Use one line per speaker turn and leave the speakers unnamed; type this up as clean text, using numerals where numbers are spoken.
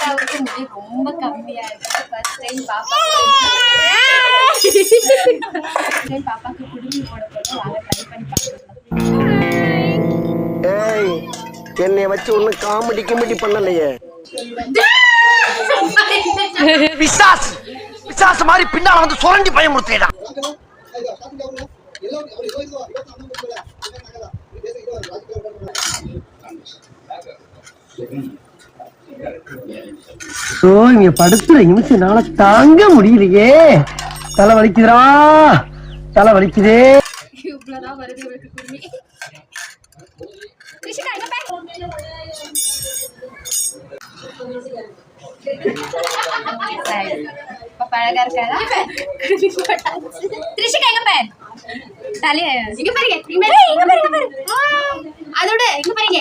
பாப்பாவுக்கு முடி ரொம்ப கம்மியா இருக்கு. ஃபர்ஸ்ட் டைம் பாப்பாக்கு குடுமி போட போறோம். வாங்க ட்ரை பண்ணி பார்க்கலாம்.
ஏய், என்னை வச்சு ஒண்ணு காமெடி பண்ணலையே. பிசாசு மாதிரி பின்னால வந்து சுரண்டி பயமுறுத்தேடா. இங்க படுத்துற நிமிஷம்னால தாங்க முடியலையே. தலை வலிக்குதுடா, தலை வலிக்குதே.
இவ்வளவுதான் வருது இவருக்கு குடுமி. கிருஷிகா இங்க பாரு. பாப்பா அழகா இருக்காடா. கிருஷிகா இங்க பாரு. தலைய இங்க பாருங்க, இங்க பாரு. அதோட இங்க பாருங்க.